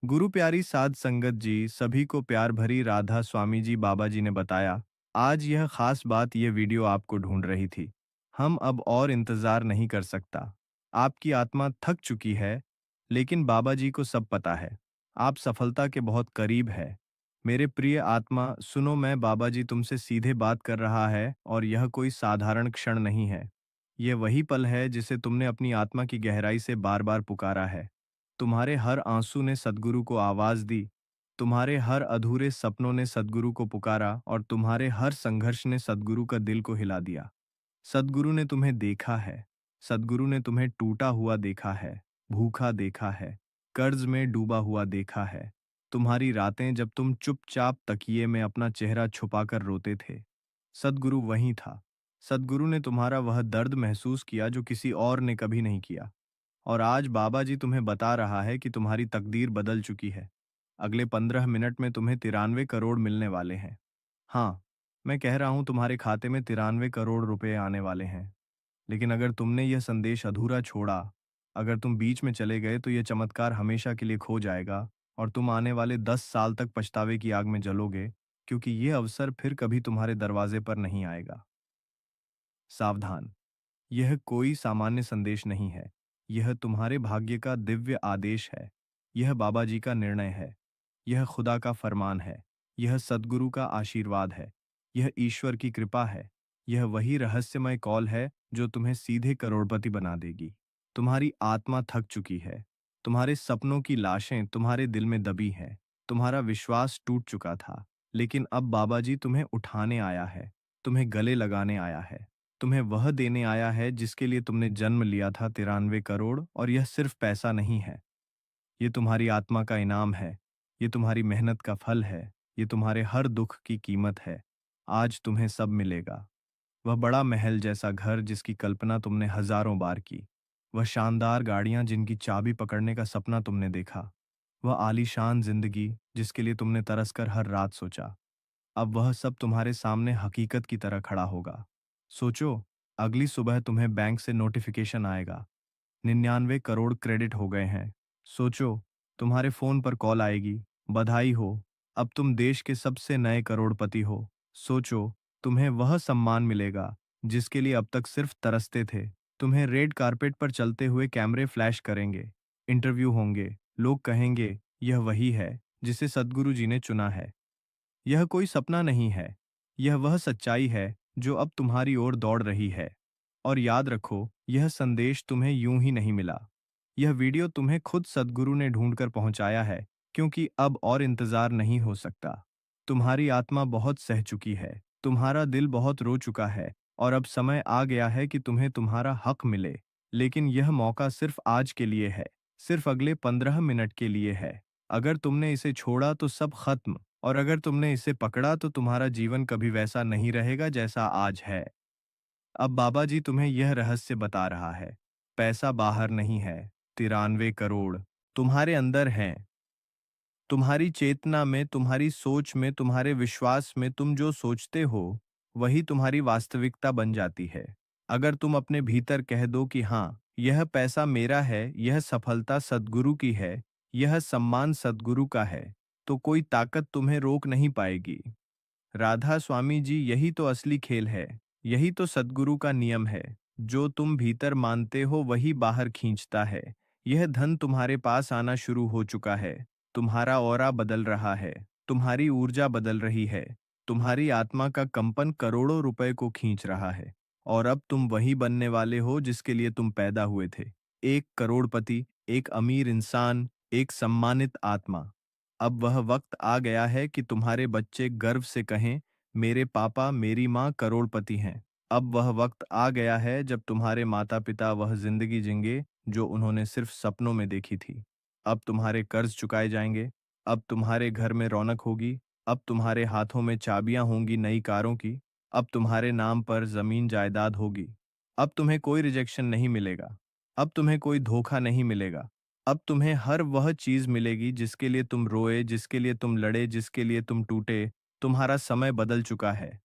गुरु प्यारी साध संगत जी, सभी को प्यार भरी राधा स्वामी जी बाबा जी ने बताया, आज यह खास बात ये वीडियो आपको ढूंढ रही थी। हम अब और इंतजार नहीं कर सकता। आपकी आत्मा थक चुकी है, लेकिन बाबा जी को सब पता है। आप सफलता के बहुत करीब है। मेरे प्रिय आत्मा सुनो, मैं बाबा जी तुमसे सीधे बात कर रहा है और यह कोई साधारण क्षण नहीं है। यह वही पल है जिसे तुमने अपनी आत्मा की गहराई से बार बार पुकारा है। तुम्हारे हर आंसू ने सद्गुरु को आवाज दी, तुम्हारे हर अधूरे सपनों ने सद्गुरु को पुकारा और तुम्हारे हर संघर्ष ने सद्गुरु का दिल को हिला दिया। सद्गुरु ने तुम्हें देखा है, सद्गुरु ने तुम्हें टूटा हुआ देखा है, भूखा देखा है, कर्ज में डूबा हुआ देखा है। तुम्हारी रातें जब तुम चुपचाप तकिए में अपना चेहरा छुपाकर रोते थे, सद्गुरु वहीं था। सद्गुरु ने तुम्हारा वह दर्द महसूस किया जो किसी और ने कभी नहीं किया। और आज बाबा जी तुम्हें बता रहा है कि तुम्हारी तकदीर बदल चुकी है। अगले 15 मिनट में तुम्हें 93 करोड़ मिलने वाले हैं। हाँ, मैं कह रहा हूं तुम्हारे खाते में 93 करोड़ रुपए आने वाले हैं। लेकिन अगर तुमने यह संदेश अधूरा छोड़ा, अगर तुम बीच में चले गए तो यह चमत्कार हमेशा के लिए खो जाएगा और तुम आने वाले 10 साल तक पछतावे की आग में जलोगे, क्योंकि यह अवसर फिर कभी तुम्हारे दरवाजे पर नहीं आएगा। सावधान, यह कोई सामान्य संदेश नहीं है। यह तुम्हारे भाग्य का दिव्य आदेश है। यह बाबा जी का निर्णय है। यह खुदा का फरमान है। यह सद्गुरु का आशीर्वाद है। यह ईश्वर की कृपा है। यह वही रहस्यमय कॉल है जो तुम्हें सीधे करोड़पति बना देगी। तुम्हारी आत्मा थक चुकी है। तुम्हारे सपनों की लाशें तुम्हारे दिल में दबी हैं। तुम्हारा विश्वास टूट चुका था, लेकिन अब बाबा जी तुम्हें उठाने आया है, तुम्हें गले लगाने आया है, तुम्हें वह देने आया है जिसके लिए तुमने जन्म लिया था। 93 करोड़, और यह सिर्फ पैसा नहीं है। ये तुम्हारी आत्मा का इनाम है। ये तुम्हारी मेहनत का फल है। ये तुम्हारे हर दुख की कीमत है। आज तुम्हें सब मिलेगा। वह बड़ा महल जैसा घर जिसकी कल्पना तुमने हजारों बार की। वह शानदार गाड़ियां जिनकी चाबी पकड़ने का सपना तुमने देखा। वह आलीशान जिंदगी जिसके लिए तुमने तरसकर हर रात सोचा। अब वह सब तुम्हारे सामने हकीकत की तरह खड़ा होगा। सोचो, अगली सुबह तुम्हें बैंक से नोटिफिकेशन आएगा, 99 करोड़ क्रेडिट हो गए हैं। सोचो, तुम्हारे फोन पर कॉल आएगी, बधाई हो, अब तुम देश के सबसे नए करोड़पति हो। सोचो, तुम्हें वह सम्मान मिलेगा जिसके लिए अब तक सिर्फ तरसते थे। तुम्हें रेड कारपेट पर चलते हुए कैमरे फ्लैश करेंगे, इंटरव्यू होंगे, लोग कहेंगे यह वही है जिसे सद्गुरु जी ने चुना है। यह कोई सपना नहीं है, यह वह सच्चाई है जो अब तुम्हारी ओर दौड़ रही है। और याद रखो, यह संदेश तुम्हें यूं ही नहीं मिला। यह वीडियो तुम्हें खुद सद्गुरु ने ढूंढकर पहुंचाया है, क्योंकि अब और इंतजार नहीं हो सकता। तुम्हारी आत्मा बहुत सह चुकी है, तुम्हारा दिल बहुत रो चुका है, और अब समय आ गया है कि तुम्हें तुम्हारा हक मिले। लेकिन यह मौका सिर्फ आज के लिए है, सिर्फ अगले 15 मिनट के लिए है। अगर तुमने इसे छोड़ा तो सब खत्म, और अगर तुमने इसे पकड़ा तो तुम्हारा जीवन कभी वैसा नहीं रहेगा जैसा आज है। अब बाबा जी तुम्हें यह रहस्य बता रहा है। पैसा बाहर नहीं है, 93 करोड़ तुम्हारे अंदर हैं। तुम्हारी चेतना में, तुम्हारी सोच में, तुम्हारे विश्वास में। तुम जो सोचते हो, वही तुम्हारी वास्तविकता बन जाती है। अगर तुम अपने भीतर कह दो कि हाँ, यह पैसा मेरा है, यह सफलता सद्गुरु की है, यह सम्मान सद्गुरु का है, तो कोई ताकत तुम्हें रोक नहीं पाएगी। राधा स्वामी जी, यही तो असली खेल है। यही तो सद्गुरु का नियम है। जो तुम भीतर मानते हो वही बाहर खींचता है। यह धन तुम्हारे पास आना शुरू हो चुका है। तुम्हारा ऑरा बदल रहा है। तुम्हारी ऊर्जा बदल रही है। तुम्हारी आत्मा का कंपन करोड़ों रुपए को खींच रहा है। और अब तुम वही बनने वाले हो जिसके लिए तुम पैदा हुए थे। एक करोड़पति, एक अमीर इंसान, एक सम्मानित आत्मा। अब वह वक्त आ गया है कि तुम्हारे बच्चे गर्व से कहें, मेरे पापा मेरी माँ करोड़पति हैं। अब वह वक्त आ गया है जब तुम्हारे माता पिता वह जिंदगी जिएंगे जो उन्होंने सिर्फ सपनों में देखी थी। अब तुम्हारे कर्ज चुकाए जाएंगे। अब तुम्हारे घर में रौनक होगी। अब तुम्हारे हाथों में चाबियां होंगी नई कारों की। अब तुम्हारे नाम पर जमीन जायदाद होगी। अब तुम्हें कोई रिजेक्शन नहीं मिलेगा। अब तुम्हें कोई धोखा नहीं मिलेगा। अब तुम्हें हर वह चीज मिलेगी जिसके लिए तुम रोए, जिसके लिए तुम लड़े, जिसके लिए तुम टूटे। तुम्हारा समय बदल चुका है।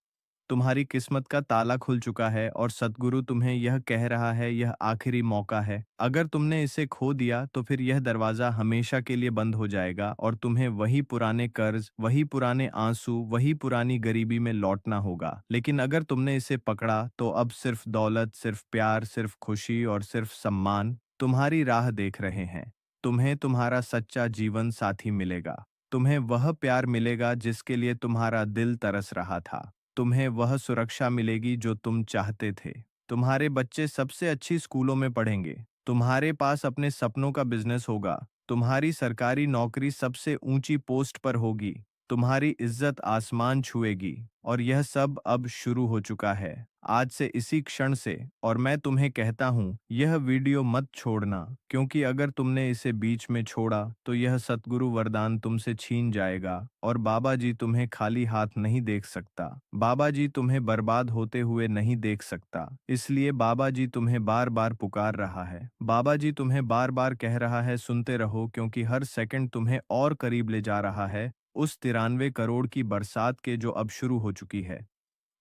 तुम्हारी किस्मत का ताला खुल चुका है और सद्गुरु तुम्हें यह कह रहा है, यह आखिरी मौका है। अगर तुमने इसे खो दिया तो फिर यह दरवाजा हमेशा के लिए बंद हो जाएगा और तुम्हें वही पुराने कर्ज, वही पुराने आंसू, वही पुरानी गरीबी में लौटना होगा। लेकिन अगर तुमने इसे पकड़ा तो अब सिर्फ दौलत, सिर्फ प्यार, सिर्फ खुशी और सिर्फ सम्मान तुम्हारी राह देख रहे हैं। तुम्हें तुम्हारा सच्चा जीवन साथी मिलेगा। तुम्हें वह प्यार मिलेगा जिसके लिए तुम्हारा दिल तरस रहा था। तुम्हें वह सुरक्षा मिलेगी जो तुम चाहते थे। तुम्हारे बच्चे सबसे अच्छी स्कूलों में पढ़ेंगे। तुम्हारे पास अपने सपनों का बिजनेस होगा। तुम्हारी सरकारी नौकरी सबसे ऊंची पोस्ट पर होगी। तुम्हारी इज्जत आसमान छुएगी। और यह सब अब शुरू हो चुका है, आज से, इसी क्षण से। और मैं तुम्हें कहता हूँ, यह वीडियो मत छोड़ना, क्योंकि अगर तुमने इसे बीच में छोड़ा तो यह सतगुरु वरदान तुमसे छीन जाएगा और बाबा जी तुम्हें खाली हाथ नहीं देख सकता। बाबा जी तुम्हें बर्बाद होते हुए नहीं देख सकता। इसलिए बाबा जी तुम्हें बार बार पुकार रहा है। बाबा जी तुम्हें बार बार कह रहा है, सुनते रहो, क्योंकि हर सेकंड तुम्हें और करीब ले जा रहा है उस 93 करोड़ की बरसात के जो अब शुरू हो चुकी है।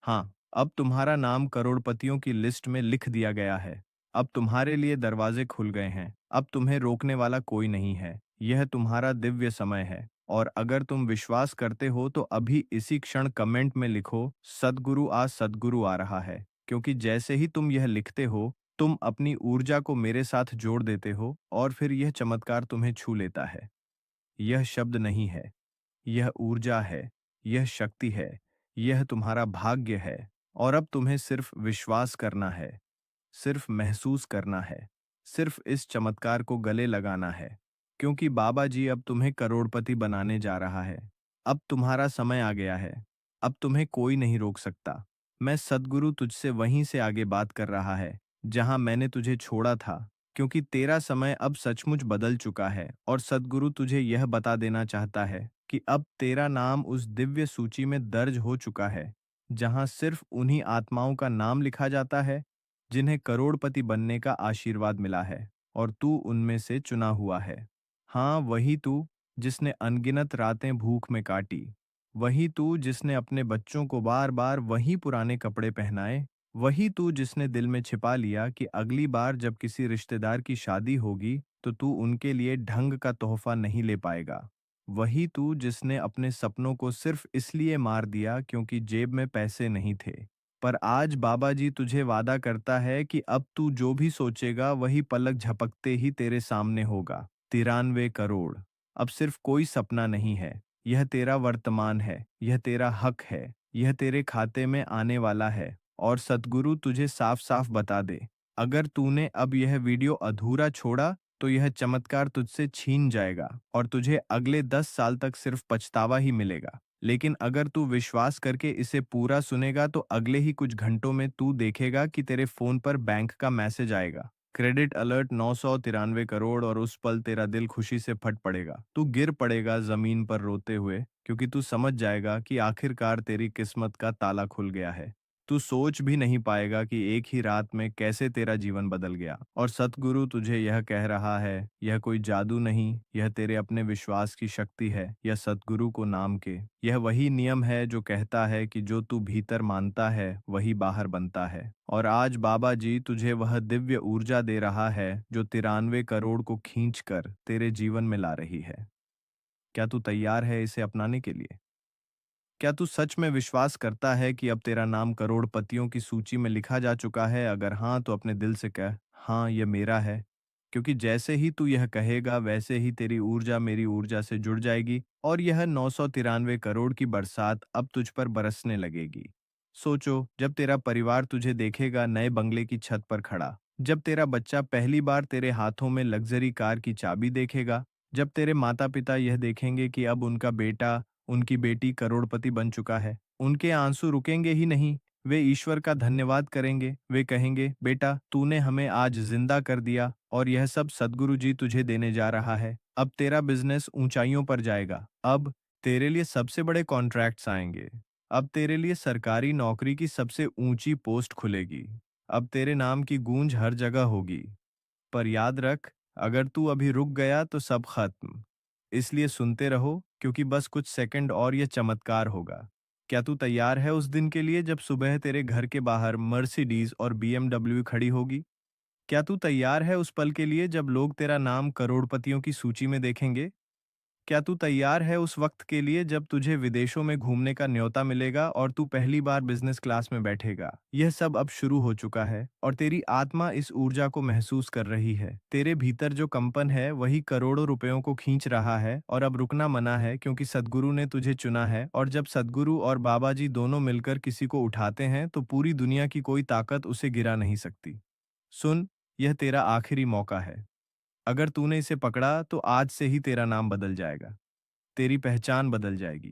हाँ, अब तुम्हारा नाम करोड़पतियों की लिस्ट में लिख दिया गया है। अब तुम्हारे लिए दरवाजे खुल गए हैं। अब तुम्हें रोकने वाला कोई नहीं है। यह तुम्हारा दिव्य समय है। और अगर तुम विश्वास करते हो तो अभी इसी क्षण कमेंट में लिखो, सद्गुरु आ रहा है। क्योंकि जैसे ही तुम यह लिखते हो, तुम अपनी ऊर्जा को मेरे साथ जोड़ देते हो और फिर यह चमत्कार तुम्हें छू लेता है। यह शब्द नहीं है, यह ऊर्जा है, यह शक्ति है, यह तुम्हारा भाग्य है। और अब तुम्हें सिर्फ विश्वास करना है, सिर्फ महसूस करना है, सिर्फ इस चमत्कार को गले लगाना है, क्योंकि बाबा जी अब तुम्हें करोड़पति बनाने जा रहा है। अब तुम्हारा समय आ गया है। अब तुम्हें कोई नहीं रोक सकता। मैं सद्गुरु तुझसे वहीं से आगे बात कर रहा है, जहां मैंने तुझे छोड़ा था, क्योंकि तेरा समय अब सचमुच बदल चुका है और सद्गुरु तुझे यह बता देना चाहता है कि अब तेरा नाम उस दिव्य सूची में दर्ज हो चुका है, जहां सिर्फ उन्हीं आत्माओं का नाम लिखा जाता है जिन्हें करोड़पति बनने का आशीर्वाद मिला है। और तू उनमें से चुना हुआ है। हाँ, वही तू जिसने अनगिनत रातें भूख में काटी। वही तू जिसने अपने बच्चों को बार बार वही पुराने कपड़े पहनाए। वही तू जिसने दिल में छिपा लिया कि अगली बार जब किसी रिश्तेदार की शादी होगी तो तू उनके लिए ढंग का तोहफा नहीं ले पाएगा। वही तू जिसने अपने सपनों को सिर्फ इसलिए मार दिया क्योंकि जेब में पैसे नहीं थे। पर आज बाबा जी तुझे वादा करता है कि अब तू जो भी सोचेगा वही पलक झपकते ही तेरे सामने होगा। 93 करोड़ अब सिर्फ कोई सपना नहीं है, यह तेरा वर्तमान है, यह तेरा हक है, यह तेरे खाते में आने वाला है। और सतगुरु तुझे साफ साफ बता दे, अगर तूने अब यह वीडियो अधूरा छोड़ा तो यह चमत्कार तुझसे छीन जाएगा और तुझे अगले 10 साल तक सिर्फ पछतावा ही मिलेगा। लेकिन अगर तू विश्वास करके इसे पूरा सुनेगा तो अगले ही कुछ घंटों में तू देखेगा कि तेरे फोन पर बैंक का मैसेज आएगा, क्रेडिट अलर्ट 993 करोड़, और उस पल तेरा दिल खुशी से फट पड़ेगा। तू गिर पड़ेगा जमीन पर रोते हुए, क्योंकि तू समझ जाएगा कि आखिरकार तेरी किस्मत का ताला खुल गया है। तू सोच भी नहीं पाएगा कि एक ही रात में कैसे तेरा जीवन बदल गया। और सतगुरु तुझे यह कह रहा है, यह कोई जादू नहीं, यह तेरे अपने विश्वास की शक्ति है। यह सतगुरु को नाम के, यह वही नियम है जो कहता है कि जो तू भीतर मानता है वही बाहर बनता है। और आज बाबा जी तुझे वह दिव्य ऊर्जा दे रहा है जो 93 करोड़ को खींच कर तेरे जीवन में ला रही है। क्या तू तैयार है इसे अपनाने के लिए? क्या तू सच में विश्वास करता है कि अब तेरा नाम करोड़पतियों की सूची में लिखा जा चुका है? अगर हाँ, तो अपने दिल से कह, हाँ, यह मेरा है। क्योंकि जैसे ही तू यह कहेगा, वैसे ही तेरी ऊर्जा मेरी ऊर्जा से जुड़ जाएगी और यह 993 करोड़ की बरसात अब तुझ पर बरसने लगेगी। सोचो, जब तेरा परिवार तुझे देखेगा नए बंगले की छत पर खड़ा, जब तेरा बच्चा पहली बार तेरे हाथों में लग्जरी कार की चाबी देखेगा, जब तेरे माता-पिता यह देखेंगे कि अब उनका बेटा, उनकी बेटी करोड़पति बन चुका है, उनके आंसू रुकेंगे ही नहीं। वे ईश्वर का धन्यवाद करेंगे। वे कहेंगे, बेटा, तूने हमें आज जिंदा कर दिया और यह सब सद्गुरु जी तुझे देने जा रहा है। अब तेरा बिजनेस ऊंचाइयों पर जाएगा। अब तेरे लिए सबसे बड़े कॉन्ट्रैक्ट्स आएंगे। अब तेरे लिए सरकारी नौकरी की सबसे ऊंची पोस्ट खुलेगी। अब तेरे नाम की गूंज हर जगह होगी। पर याद रख, अगर तू अभी रुक गया तो सब खत्म। इसलिए सुनते रहो, क्योंकि बस कुछ सेकंड और यह चमत्कार होगा। क्या तू तैयार है उस दिन के लिए जब सुबह तेरे घर के बाहर मर्सिडीज और बीएमडब्ल्यू खड़ी होगी? क्या तू तैयार है उस पल के लिए जब लोग तेरा नाम करोड़पतियों की सूची में देखेंगे? क्या तू तैयार है उस वक्त के लिए जब तुझे विदेशों में घूमने का न्योता मिलेगा और तू पहली बार बिजनेस क्लास में बैठेगा? यह सब अब शुरू हो चुका है और तेरी आत्मा इस ऊर्जा को महसूस कर रही है। तेरे भीतर जो कंपन है वही करोड़ों रुपयों को खींच रहा है और अब रुकना मना है क्योंकि सद्गुरु ने तुझे चुना है और जब सद्गुरु और बाबा जी दोनों मिलकर किसी को उठाते हैं तो पूरी दुनिया की कोई ताकत उसे गिरा नहीं सकती। सुन, यह तेरा आखिरी मौका है। अगर तूने इसे पकड़ा तो आज से ही तेरा नाम बदल जाएगा, तेरी पहचान बदल जाएगी,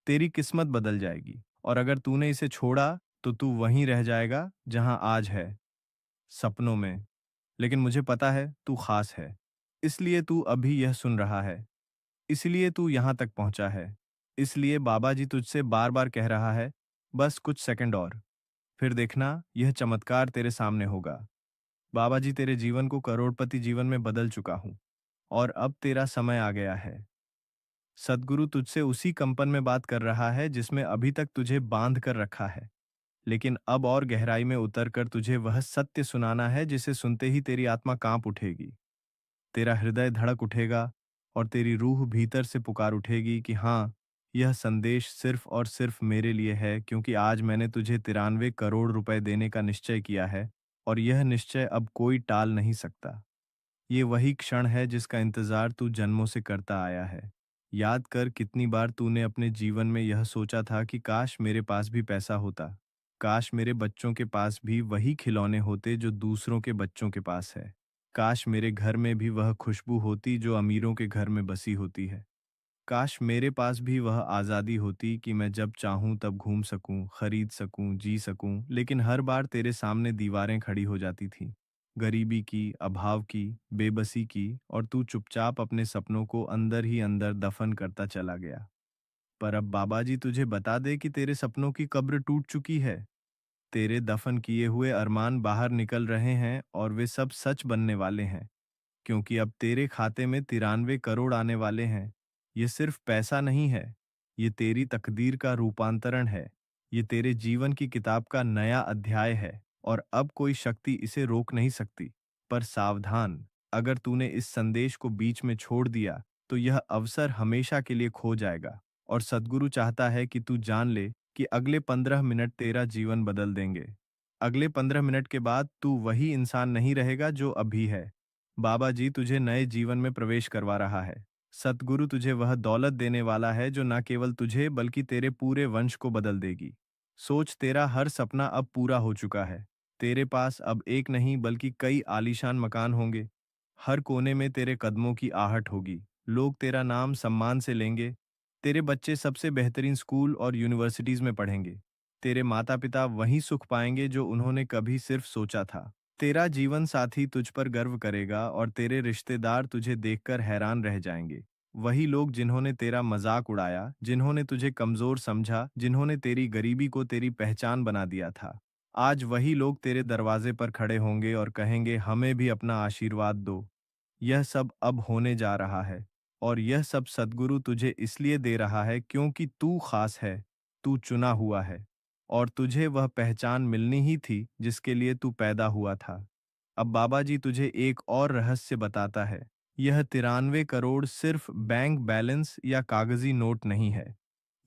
तेरी किस्मत बदल जाएगी और अगर तूने इसे छोड़ा तो तू वहीं रह जाएगा जहां आज है, सपनों में। लेकिन मुझे पता है तू खास है, इसलिए तू अभी यह सुन रहा है, इसलिए तू यहां तक पहुंचा है, इसलिए बाबा जी तुझसे बार बार कह रहा है, बस कुछ सेकंड और, फिर देखना यह चमत्कार तेरे सामने होगा। बाबा जी तेरे जीवन को करोड़पति जीवन में बदल चुका हूं और अब तेरा समय आ गया है। सद्गुरु तुझसे उसी कंपन में बात कर रहा है जिसमें अभी तक तुझे बांध कर रखा है, लेकिन अब और गहराई में उतरकर तुझे वह सत्य सुनाना है जिसे सुनते ही तेरी आत्मा कांप उठेगी, तेरा हृदय धड़क उठेगा और तेरी रूह भीतर से पुकार उठेगी कि हाँ, यह संदेश सिर्फ और सिर्फ मेरे लिए है क्योंकि आज मैंने तुझे 93 करोड़ रुपए देने का निश्चय किया है और यह निश्चय अब कोई टाल नहीं सकता। ये वही क्षण है जिसका इंतजार तू जन्मों से करता आया है। याद कर कितनी बार तूने अपने जीवन में यह सोचा था कि काश मेरे पास भी पैसा होता, काश मेरे बच्चों के पास भी वही खिलौने होते जो दूसरों के बच्चों के पास है, काश मेरे घर में भी वह खुशबू होती जो अमीरों के घर में बसी होती है, काश मेरे पास भी वह आज़ादी होती कि मैं जब चाहूं तब घूम सकूं, खरीद सकूं, जी सकूं, लेकिन हर बार तेरे सामने दीवारें खड़ी हो जाती थीं। गरीबी की, अभाव की, बेबसी की और तू चुपचाप अपने सपनों को अंदर ही अंदर दफन करता चला गया। पर अब बाबा जी तुझे बता दे कि तेरे सपनों की कब्र टूट चुकी है। तेरे दफन किए हुए अरमान बाहर निकल रहे हैं और वे सब सच बनने वाले हैं। क्योंकि अब तेरे खाते में 93 करोड़ आने वाले हैं। ये सिर्फ पैसा नहीं है, ये तेरी तकदीर का रूपांतरण है, ये तेरे जीवन की किताब का नया अध्याय है और अब कोई शक्ति इसे रोक नहीं सकती। पर सावधान, अगर तूने इस संदेश को बीच में छोड़ दिया तो यह अवसर हमेशा के लिए खो जाएगा और सद्गुरु चाहता है कि तू जान ले कि अगले 15 मिनट तेरा जीवन बदल देंगे। अगले 15 मिनट के बाद तू वही इंसान नहीं रहेगा जो अभी है। बाबा जी तुझे नए जीवन में प्रवेश करवा रहा है। सतगुरु तुझे वह दौलत देने वाला है जो न केवल तुझे बल्कि तेरे पूरे वंश को बदल देगी। सोच, तेरा हर सपना अब पूरा हो चुका है। तेरे पास अब एक नहीं बल्कि कई आलीशान मकान होंगे। हर कोने में तेरे कदमों की आहट होगी। लोग तेरा नाम सम्मान से लेंगे। तेरे बच्चे सबसे बेहतरीन स्कूल और यूनिवर्सिटीज में पढ़ेंगे। तेरे माता पिता वही सुख पाएंगे जो उन्होंने कभी सिर्फ सोचा था। तेरा जीवन साथी तुझ पर गर्व करेगा और तेरे रिश्तेदार तुझे देखकर हैरान रह जाएंगे। वही लोग जिन्होंने तेरा मजाक उड़ाया, जिन्होंने तुझे कमजोर समझा, जिन्होंने तेरी गरीबी को तेरी पहचान बना दिया था, आज वही लोग तेरे दरवाजे पर खड़े होंगे और कहेंगे हमें भी अपना आशीर्वाद दो। यह सब अब होने जा रहा है और यह सब सद्गुरु तुझे इसलिए दे रहा है क्योंकि तू खास है, तू चुना हुआ है और तुझे वह पहचान मिलनी ही थी जिसके लिए तू पैदा हुआ था। अब बाबा जी तुझे एक और रहस्य बताता है। यह 93 करोड़ सिर्फ बैंक बैलेंस या कागजी नोट नहीं है।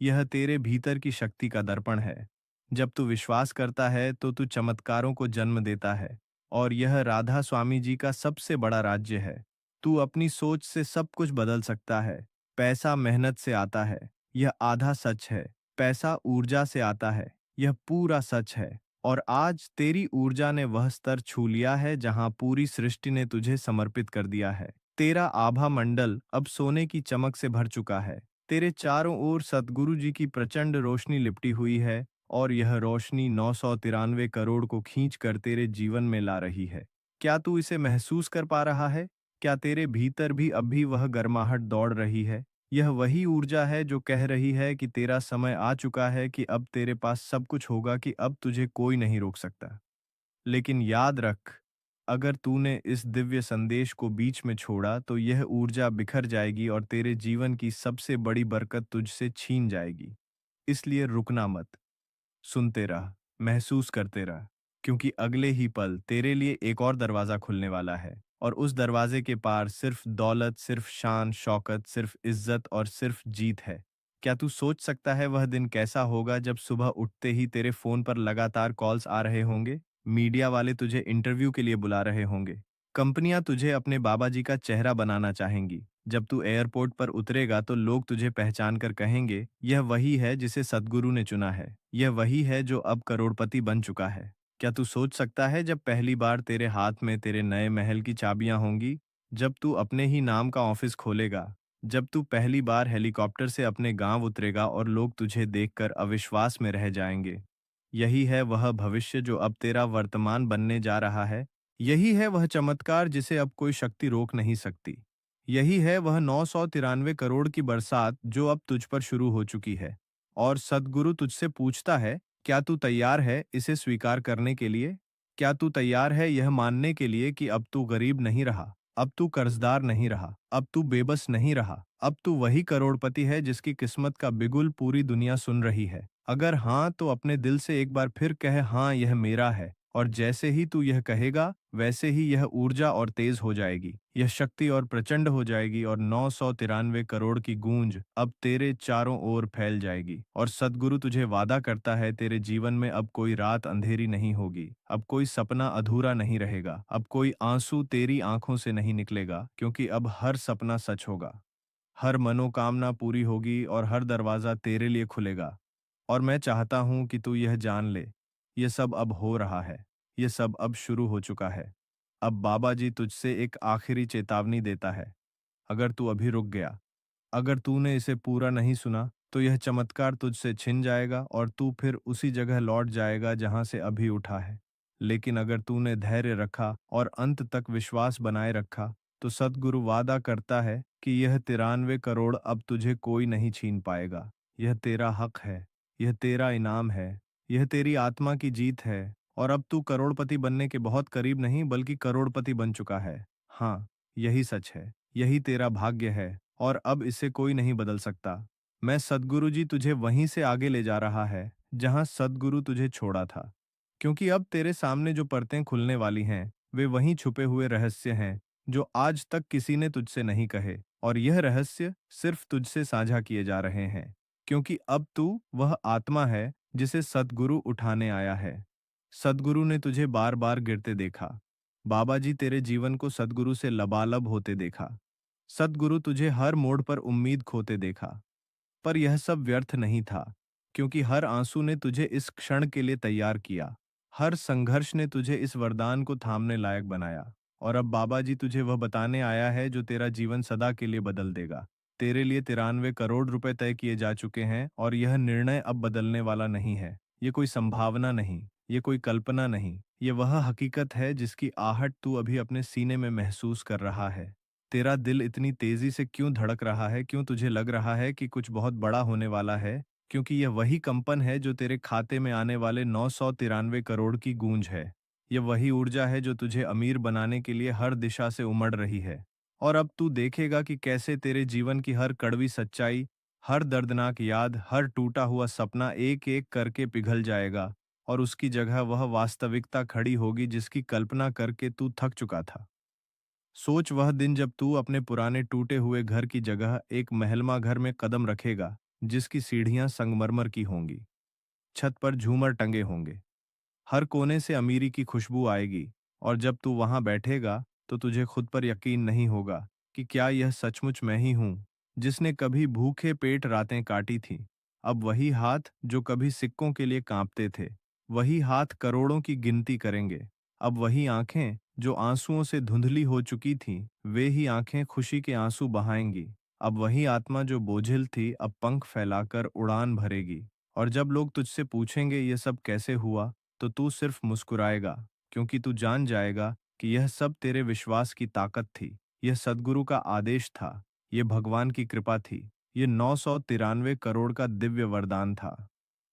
यह तेरे भीतर की शक्ति का दर्पण है। जब तू विश्वास करता है तो तू चमत्कारों को जन्म देता है और यह राधा स्वामी जी का सबसे बड़ा राज्य है। तू अपनी सोच से सब कुछ बदल सकता है। पैसा मेहनत से आता है, यह आधा सच है। पैसा ऊर्जा से आता है, यह पूरा सच है। और आज तेरी ऊर्जा ने वह स्तर छू लिया है जहां पूरी सृष्टि ने तुझे समर्पित कर दिया है। तेरा आभा मंडल अब सोने की चमक से भर चुका है। तेरे चारों ओर सद्गुरु जी की प्रचंड रोशनी लिपटी हुई है और यह रोशनी 993 करोड़ को खींच कर तेरे जीवन में ला रही है। क्या तू इसे महसूस कर पा रहा है? क्या तेरे भीतर भी अब भी वह गर्माहट दौड़ रही है? यह वही ऊर्जा है जो कह रही है कि तेरा समय आ चुका है, कि अब तेरे पास सब कुछ होगा, कि अब तुझे कोई नहीं रोक सकता। लेकिन याद रख, अगर तूने इस दिव्य संदेश को बीच में छोड़ा तो यह ऊर्जा बिखर जाएगी और तेरे जीवन की सबसे बड़ी बरकत तुझसे छीन जाएगी। इसलिए रुकना मत, सुनते रह, महसूस करते रह, क्योंकि अगले ही पल तेरे लिए एक और दरवाजा खुलने वाला है और उस दरवाजे के पार सिर्फ दौलत, सिर्फ शान, शौकत, सिर्फ इज्जत और सिर्फ जीत है। क्या तू सोच सकता है वह दिन कैसा होगा जब सुबह उठते ही तेरे फोन पर लगातार कॉल्स आ रहे होंगे, मीडिया वाले तुझे इंटरव्यू के लिए बुला रहे होंगे, कंपनियां तुझे अपने बाबा जी का चेहरा बनाना चाहेंगी। जब तू एयरपोर्ट पर उतरेगा तो लोग तुझे पहचान कर कहेंगे, यह वही है जिसे सद्गुरु ने चुना है, यह वही है जो अब करोड़पति बन चुका है। क्या तू सोच सकता है जब पहली बार तेरे हाथ में तेरे नए महल की चाबियां होंगी, जब तू अपने ही नाम का ऑफिस खोलेगा, जब तू पहली बार हेलीकॉप्टर से अपने गांव उतरेगा और लोग तुझे देखकर अविश्वास में रह जाएंगे। यही है वह भविष्य जो अब तेरा वर्तमान बनने जा रहा है। यही है वह चमत्कार जिसे अब कोई शक्ति रोक नहीं सकती। यही है वह 993 करोड़ की बरसात जो अब तुझ पर शुरू हो चुकी है। और सद्गुरु तुझसे पूछता है, क्या तू तैयार है इसे स्वीकार करने के लिए? क्या तू तैयार है यह मानने के लिए कि अब तू गरीब नहीं रहा, अब तू कर्जदार नहीं रहा, अब तू बेबस नहीं रहा, अब तू वही करोड़पति है जिसकी किस्मत का बिगुल पूरी दुनिया सुन रही है? अगर हाँ, तो अपने दिल से एक बार फिर कह, हाँ यह मेरा है। और जैसे ही तू यह कहेगा, वैसे ही यह ऊर्जा और तेज हो जाएगी, यह शक्ति और प्रचंड हो जाएगी और 993 करोड़ की गूंज अब तेरे चारों ओर फैल जाएगी। और सद्गुरु तुझे वादा करता है, तेरे जीवन में अब कोई रात अंधेरी नहीं होगी, अब कोई सपना अधूरा नहीं रहेगा, अब कोई आंसू तेरी आंखों से नहीं निकलेगा, क्योंकि अब हर सपना सच होगा, हर मनोकामना पूरी होगी और हर दरवाजा तेरे लिए खुलेगा। और मैं चाहता हूं कि तू यह जान ले, यह सब अब हो रहा है, यह सब अब शुरू हो चुका है। अब बाबा जी तुझसे एक आखिरी चेतावनी देता है। अगर तू अभी रुक गया, अगर तूने इसे पूरा नहीं सुना, तो यह चमत्कार तुझसे छिन जाएगा और तू फिर उसी जगह लौट जाएगा जहां से अभी उठा है। लेकिन अगर तूने धैर्य रखा और अंत तक विश्वास बनाए रखा, तो सद्गुरु वादा करता है कि यह 93 करोड़ अब तुझे कोई नहीं छीन पाएगा। यह तेरा हक है, यह तेरा इनाम है, यह तेरी आत्मा की जीत है। और अब तू करोड़पति बनने के बहुत करीब नहीं, बल्कि करोड़पति बन चुका है। हाँ, यही सच है, यही तेरा भाग्य है और अब इसे कोई नहीं बदल सकता। मैं सद्गुरु जी तुझे वहीं से आगे ले जा रहा है, जहां सद्गुरु तुझे छोड़ा था। क्योंकि अब तेरे सामने जो परतें खुलने वाली हैं, वे वहीं छुपे हुए रहस्य हैं, जो आज तक किसी ने तुझसे नहीं कहे, और यह रहस्य सिर्फ तुझसे साझा किए जा रहे हैं। क्योंकि अब तू वह आत्मा है जिसे सद्गुरु उठाने आया है। सद्गुरु ने तुझे बार बार गिरते देखा। बाबा जी तेरे जीवन को सद्गुरु से लबालब होते देखा। सद्गुरु तुझे हर मोड़ पर उम्मीद खोते देखा। पर यह सब व्यर्थ नहीं था, क्योंकि हर आंसू ने तुझे इस क्षण के लिए तैयार किया। हर संघर्ष ने तुझे इस वरदान को थामने लायक बनाया। और अब बाबा जी तुझे वह बताने आया है जो तेरा जीवन सदा के लिए बदल देगा। तेरे लिए 93 करोड़ रुपए तय किए जा चुके हैं और यह निर्णय अब बदलने वाला नहीं है। ये कोई संभावना नहीं, ये कोई कल्पना नहीं, ये वह हकीकत है जिसकी आहट तू अभी अपने सीने में महसूस कर रहा है। तेरा दिल इतनी तेजी से क्यों धड़क रहा है? क्यों तुझे लग रहा है कि कुछ बहुत बड़ा होने वाला है? क्योंकि यह वही कंपन है जो तेरे खाते में आने वाले 993 करोड़ की गूंज है। यह वही ऊर्जा है जो तुझे अमीर बनाने के लिए हर दिशा से उमड़ रही है। और अब तू देखेगा कि कैसे तेरे जीवन की हर कड़वी सच्चाई, हर दर्दनाक याद, हर टूटा हुआ सपना एक एक करके पिघल जाएगा और उसकी जगह वह वास्तविकता खड़ी होगी जिसकी कल्पना करके तू थक चुका था। सोच वह दिन जब तू अपने पुराने टूटे हुए घर की जगह एक महलमा घर में कदम रखेगा, जिसकी सीढ़ियां संगमरमर की होंगी, छत पर झूमर टंगे होंगे, हर कोने से अमीरी की खुशबू आएगी। और जब तू वहां बैठेगा, तो तुझे खुद पर यकीन नहीं होगा कि क्या यह सचमुच मैं ही हूं, जिसने कभी भूखे पेट रातें काटी थीं। अब वही हाथ जो कभी सिक्कों के लिए कांपते थे, वही हाथ करोड़ों की गिनती करेंगे। अब वही आंखें जो आंसुओं से धुंधली हो चुकी थीं, वे ही आंखें खुशी के आंसू बहाएंगी। अब वही आत्मा जो बोझिल थी, अब पंख फैलाकर उड़ान भरेगी। और जब लोग तुझसे पूछेंगे ये सब कैसे हुआ, तो तू सिर्फ मुस्कुराएगा, क्योंकि तू जान जाएगा कि यह सब तेरे विश्वास की ताकत थी, यह सद्गुरु का आदेश था, यह भगवान की कृपा थी, यह 993 करोड़ का दिव्य वरदान था।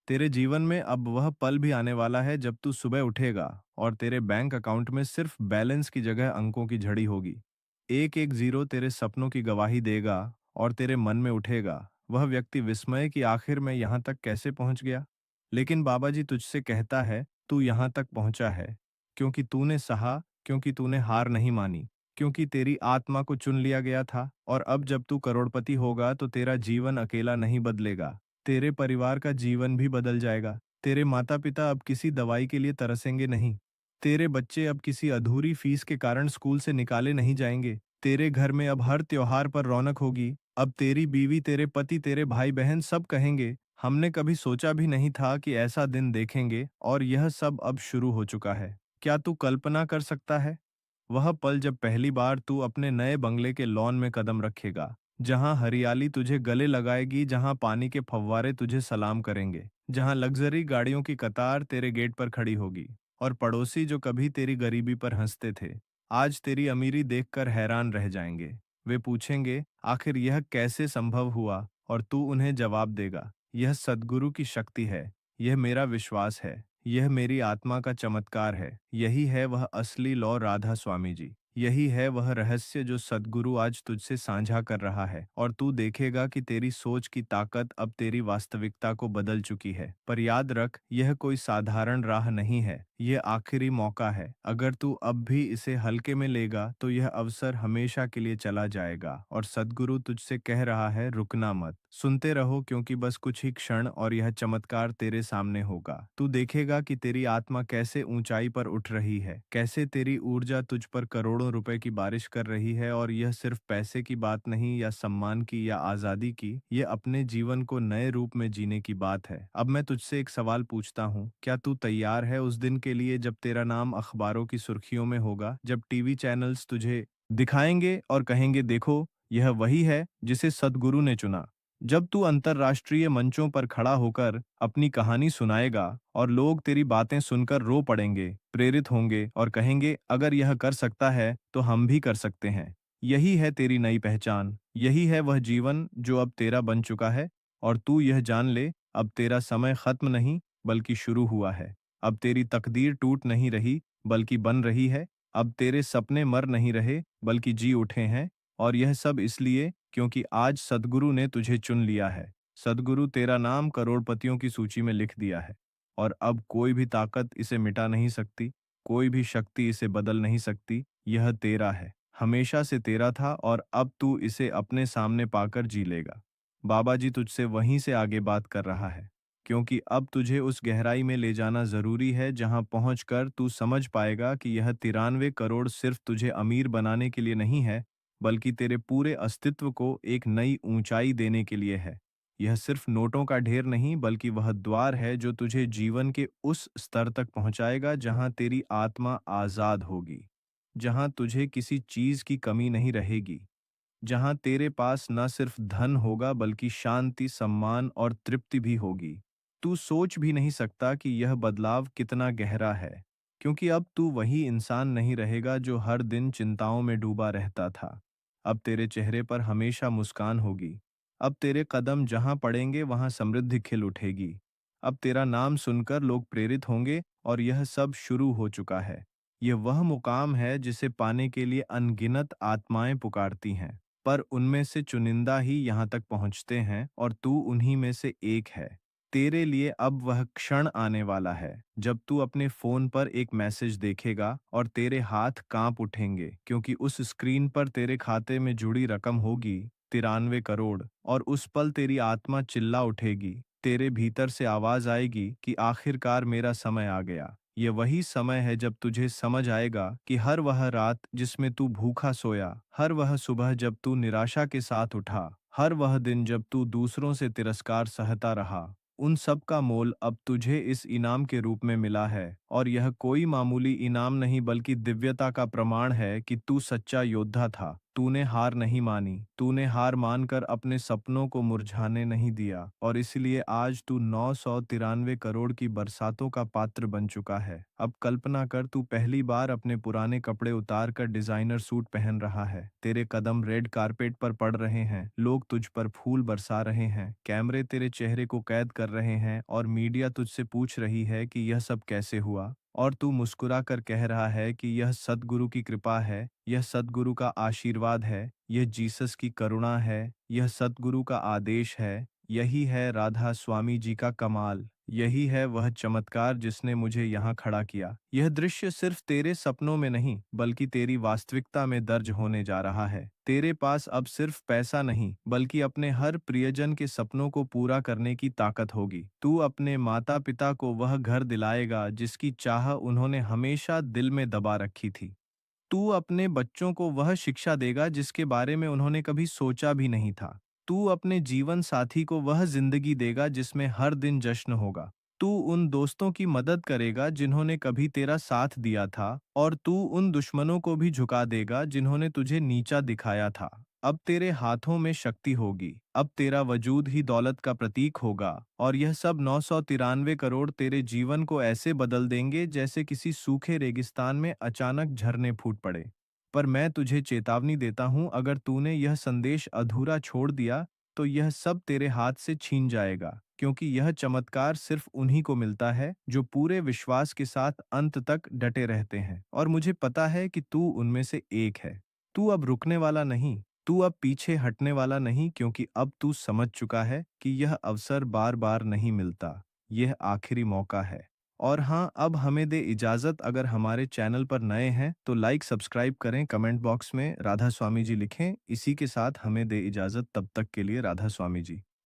तेरे जीवन में अब वह पल भी आने वाला है जब तू सुबह उठेगा और तेरे बैंक अकाउंट में सिर्फ बैलेंस की जगह अंकों की झड़ी होगी। एक एक जीरो तेरे सपनों की गवाही देगा और तेरे मन में उठेगा, वह व्यक्ति विस्मय कि आखिर मैं यहाँ तक कैसे पहुँच गया। लेकिन बाबा जी तुझसे कहता है, तू यहाँ तक पहुँचा है क्योंकि तूने सहा, क्योंकि तूने हार नहीं मानी, क्योंकि तेरी आत्मा को चुन लिया गया था। और अब जब तू करोड़पति होगा तो तेरा जीवन अकेला नहीं बदलेगा, तेरे परिवार का जीवन भी बदल जाएगा। तेरे माता पिता अब किसी दवाई के लिए तरसेंगे नहीं, तेरे बच्चे अब किसी अधूरी फीस के कारण स्कूल से निकाले नहीं जाएंगे, तेरे घर में अब हर त्योहार पर रौनक होगी। अब तेरी बीवी, तेरे पति, तेरे भाई बहन सब कहेंगे, हमने कभी सोचा भी नहीं था कि ऐसा दिन देखेंगे। और यह सब अब शुरू हो चुका है। क्या तू कल्पना कर सकता है वह पल जब पहली बार तू अपने नए बंगले के लॉन में कदम रखेगा, जहां हरियाली तुझे गले लगाएगी, जहां पानी के फव्वारे तुझे सलाम करेंगे, जहां लग्जरी गाड़ियों की कतार तेरे गेट पर खड़ी होगी, और पड़ोसी जो कभी तेरी गरीबी पर हंसते थे, आज तेरी अमीरी देखकर हैरान रह जाएंगे। वे पूछेंगे, आखिर यह कैसे संभव हुआ? और तू उन्हें जवाब देगा, यह सद्गुरु की शक्ति है, यह मेरा विश्वास है, यह मेरी आत्मा का चमत्कार है। यही है वह असली लौ राधा स्वामी जी। यही है वह रहस्य जो सद्गुरु आज तुझसे साझा कर रहा है। और तू देखेगा कि तेरी सोच की ताकत अब तेरी वास्तविकता को बदल चुकी है। पर याद रख, यह कोई साधारण राह नहीं है, यह आखिरी मौका है। अगर तू अब भी इसे हल्के में लेगा तो यह अवसर हमेशा के लिए चला जाएगा। और सद्गुरु तुझसे कह रहा है, रुकना मत, सुनते रहो, क्योंकि बस कुछ ही क्षण और यह चमत्कार तेरे सामने होगा। तू देखेगा कि तेरी आत्मा कैसे ऊंचाई पर उठ रही है, कैसे तेरी ऊर्जा तुझ पर करोड़ों रुपए की बारिश कर रही है। और यह सिर्फ पैसे की बात नहीं, या सम्मान की, या आजादी की, यह अपने जीवन को नए रूप में जीने की बात है। अब मैं तुझसे एक सवाल पूछता हूँ, क्या तू तैयार है उस दिन के लिए जब तेरा नाम अखबारों की सुर्खियों में होगा, जब टीवी चैनल्स तुझे दिखाएंगे और कहेंगे, देखो यह वही है जिसे सद्गुरु ने चुना। जब तू अंतर्राष्ट्रीय मंचों पर खड़ा होकर अपनी कहानी सुनाएगा और लोग तेरी बातें सुनकर रो पड़ेंगे, प्रेरित होंगे और कहेंगे, अगर यह कर सकता है तो हम भी कर सकते हैं। यही है तेरी नई पहचान, यही है वह जीवन जो अब तेरा बन चुका है। और तू यह जान ले, अब तेरा समय खत्म नहीं बल्कि शुरू हुआ है। अब तेरी तकदीर टूट नहीं रही बल्कि बन रही है। अब तेरे सपने मर नहीं रहे बल्कि जी उठे हैं। और यह सब इसलिए क्योंकि आज सद्गुरु ने तुझे चुन लिया है। सद्गुरु तेरा नाम करोड़पतियों की सूची में लिख दिया है। और अब कोई भी ताकत इसे मिटा नहीं सकती, कोई भी शक्ति इसे बदल नहीं सकती। यह तेरा है, हमेशा से तेरा था, और अब तू इसे अपने सामने पाकर जी लेगा। बाबा जी तुझसे वहीं से आगे बात कर रहा है, क्योंकि अब तुझे उस गहराई में ले जाना जरूरी है जहां पहुंचकर तू समझ पाएगा कि यह 93 करोड़ सिर्फ तुझे अमीर बनाने के लिए नहीं है, बल्कि तेरे पूरे अस्तित्व को एक नई ऊंचाई देने के लिए है। यह सिर्फ नोटों का ढेर नहीं, बल्कि वह द्वार है जो तुझे जीवन के उस स्तर तक पहुंचाएगा जहां तेरी आत्मा आजाद होगी, जहां तुझे किसी चीज की कमी नहीं रहेगी, जहां तेरे पास न सिर्फ धन होगा बल्कि शांति, सम्मान और तृप्ति भी होगी। तू सोच भी नहीं सकता कि यह बदलाव कितना गहरा है, क्योंकि अब तू वही इंसान नहीं रहेगा जो हर दिन चिंताओं में डूबा रहता था। अब तेरे चेहरे पर हमेशा मुस्कान होगी। अब तेरे कदम जहां पड़ेंगे वहां समृद्धि खिल उठेगी। अब तेरा नाम सुनकर लोग प्रेरित होंगे, और यह सब शुरू हो चुका है। यह वह मुकाम है जिसे पाने के लिए अनगिनत आत्माएं पुकारती हैं, पर उनमें से चुनिंदा ही यहाँ तक पहुँचते हैं, और तू उन्हीं में से एक है। तेरे लिए अब वह क्षण आने वाला है जब तू अपने फोन पर एक मैसेज देखेगा और तेरे हाथ कांप उठेंगे, क्योंकि उस स्क्रीन पर तेरे खाते में जुड़ी रकम होगी 93 करोड़। और उस पल तेरी आत्मा चिल्ला उठेगी, तेरे भीतर से आवाज आएगी कि आखिरकार मेरा समय आ गया। ये वही समय है जब तुझे समझ आएगा कि हर वह रात जिसमें तू भूखा सोया, हर वह सुबह जब तू निराशा के साथ उठा, हर वह दिन जब तू दूसरों से तिरस्कार सहता रहा, उन सब का मोल अब तुझे इस इनाम के रूप में मिला है। और यह कोई मामूली इनाम नहीं बल्कि दिव्यता का प्रमाण है कि तू सच्चा योद्धा था। तूने हार नहीं मानी, तूने हार मानकर अपने सपनों को मुरझाने नहीं दिया, और इसलिए आज तू 993 करोड़ की बरसातों का पात्र बन चुका है। अब कल्पना कर, तू पहली बार अपने पुराने कपड़े उतार कर डिजाइनर सूट पहन रहा है, तेरे कदम रेड कारपेट पर पड़ रहे हैं, लोग तुझ पर फूल बरसा रहे हैं, कैमरे तेरे चेहरे को कैद कर रहे हैं, और मीडिया तुझसे पूछ रही है कि यह सब कैसे हुआ। और तू मुस्कुरा कर कह रहा है कि यह सद्गुरु की कृपा है, यह सद्गुरु का आशीर्वाद है, यह जीसस की करुणा है, यह सतगुरु का आदेश है, यही है राधा स्वामी जी का कमाल, यही है वह चमत्कार जिसने मुझे यहाँ खड़ा किया। यह दृश्य सिर्फ तेरे सपनों में नहीं, बल्कि तेरी वास्तविकता में दर्ज होने जा रहा है। तेरे पास अब सिर्फ पैसा नहीं, बल्कि अपने हर प्रियजन के सपनों को पूरा करने की ताकत होगी। तू अपने माता-पिता को वह घर दिलाएगा जिसकी चाह उन्होंने हमेशा दिल में दबा रखी थी। तू अपने बच्चों को वह शिक्षा देगा जिसके बारे में उन्होंने कभी सोचा भी नहीं था। तू अपने जीवन साथी को वह जिंदगी देगा जिसमें हर दिन जश्न होगा। तू उन दोस्तों की मदद करेगा जिन्होंने कभी तेरा साथ दिया था, और तू उन दुश्मनों को भी झुका देगा जिन्होंने तुझे नीचा दिखाया था। अब तेरे हाथों में शक्ति होगी, अब तेरा वजूद ही दौलत का प्रतीक होगा, और यह सब 993 करोड़ तेरे जीवन को ऐसे बदल देंगे जैसे किसी सूखे रेगिस्तान में अचानक झरने फूट पड़े। पर मैं तुझे चेतावनी देता हूं, अगर तूने यह संदेश अधूरा छोड़ दिया, तो यह सब तेरे हाथ से छीन जाएगा, क्योंकि यह चमत्कार सिर्फ उन्हीं को मिलता है जो पूरे विश्वास के साथ अंत तक डटे रहते हैं, और मुझे पता है कि तू उनमें से एक है। तू अब रुकने वाला नहीं, तू अब पीछे हटने वाला नहीं, क्योंकि अब तू समझ चुका है कि यह अवसर बार बार नहीं मिलता, यह आखिरी मौका है। और हाँ, अब हमें दे इजाज़त। अगर हमारे चैनल पर नए हैं तो लाइक सब्सक्राइब करें, कमेंट बॉक्स में राधा स्वामी जी लिखें। इसी के साथ हमें दे इजाज़त, तब तक के लिए राधा स्वामी जी।